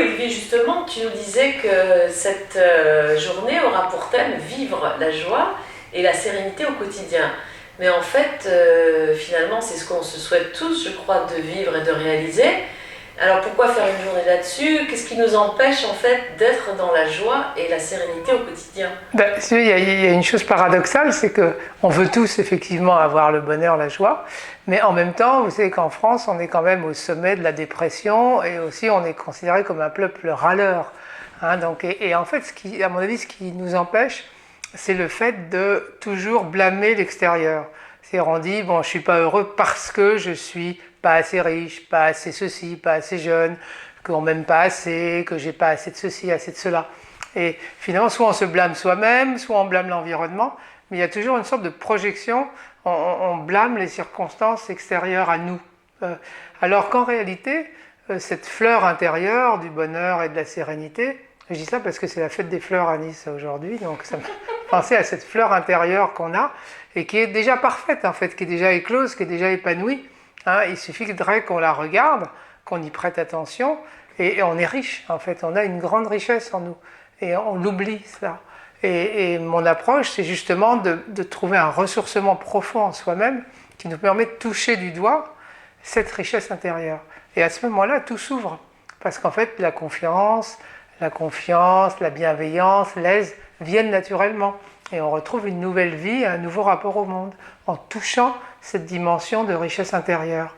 Olivier, justement, tu nous disais que cette journée aura pour thème vivre la joie et la sérénité au quotidien. Mais en fait, finalement, c'est ce qu'on se souhaite tous, je crois, de vivre et de réaliser. Alors pourquoi faire une journée là-dessus? Qu'est-ce qui nous empêche en fait d'être dans la joie et la sérénité au quotidien? Il y a une chose paradoxale, c'est qu'on veut tous effectivement avoir le bonheur, la joie, mais en même temps, vous savez qu'en France, on est quand même au sommet de la dépression et aussi on est considéré comme un peuple râleur. Hein, donc, et en fait, à mon avis, ce qui nous empêche, c'est le fait de toujours blâmer l'extérieur. C'est-à-dire on dit, bon, je suis pas heureux parce que je suis pas assez riche, pas assez ceci, pas assez jeune, qu'on m'aime pas assez, que j'ai pas assez de ceci, assez de cela. Et finalement, soit on se blâme soi-même, soit on blâme l'environnement, mais il y a toujours une sorte de projection, on blâme les circonstances extérieures à nous. Alors qu'en réalité, cette fleur intérieure du bonheur et de la sérénité, je dis ça parce que c'est la fête des fleurs à Nice aujourd'hui, donc ça me fait penser à cette fleur intérieure qu'on a et qui est déjà parfaite en fait, qui est déjà éclose, qui est déjà épanouie. Hein, il suffirait qu'on la regarde, qu'on y prête attention et on est riche en fait, on a une grande richesse en nous et on l'oublie ça. Et mon approche, c'est justement de trouver un ressourcement profond en soi-même qui nous permet de toucher du doigt cette richesse intérieure. Et à ce moment-là, tout s'ouvre. Parce qu'en fait, la confiance, la bienveillance, l'aise viennent naturellement. Et on retrouve une nouvelle vie, un nouveau rapport au monde, en touchant cette dimension de richesse intérieure.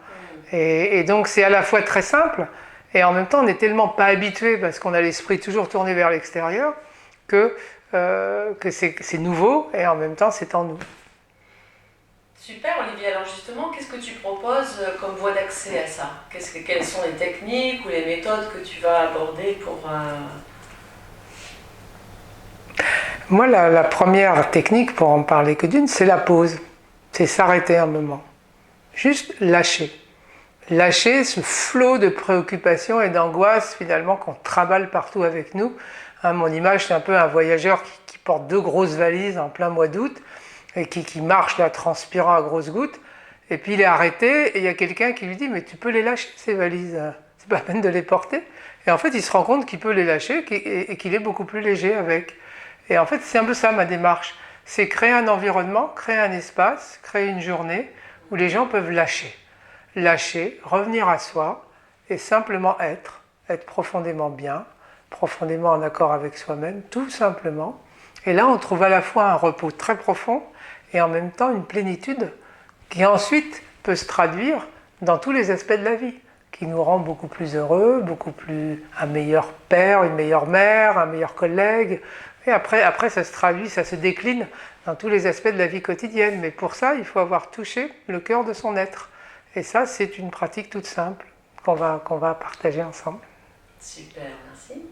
Et donc c'est à la fois très simple, et en même temps on n'est tellement pas habitué, parce qu'on a l'esprit toujours tourné vers l'extérieur, que c'est nouveau, et en même temps c'est en nous. Super Olivier, alors justement, qu'est-ce que tu proposes comme voie d'accès à ça? Quelles sont les techniques ou les méthodes que tu vas aborder pour... Moi, la première technique, pour en parler que d'une, c'est la pause. C'est s'arrêter un moment. Juste lâcher. Lâcher ce flot de préoccupations et d'angoisse finalement qu'on trimballe partout avec nous. Hein, mon image, c'est un peu un voyageur qui porte 2 grosses valises en plein mois d'août et qui marche là, transpirant à grosses gouttes. Et puis il est arrêté et il y a quelqu'un qui lui dit « Mais tu peux les lâcher ces valises, c'est pas la peine de les porter ». Et en fait, il se rend compte qu'il peut les lâcher et qu'il est beaucoup plus léger avec. Et en fait, c'est un peu ça ma démarche. C'est créer un environnement, créer un espace, créer une journée où les gens peuvent lâcher. Lâcher, revenir à soi et simplement être profondément bien, profondément en accord avec soi-même, tout simplement. Et là, on trouve à la fois un repos très profond et en même temps une plénitude qui ensuite peut se traduire dans tous les aspects de la vie, qui nous rend beaucoup plus heureux, un meilleur père, une meilleure mère, un meilleur collègue. Et après, ça se traduit, ça se décline dans tous les aspects de la vie quotidienne. Mais pour ça, il faut avoir touché le cœur de son être. Et ça, c'est une pratique toute simple qu'on va partager ensemble. Super, merci.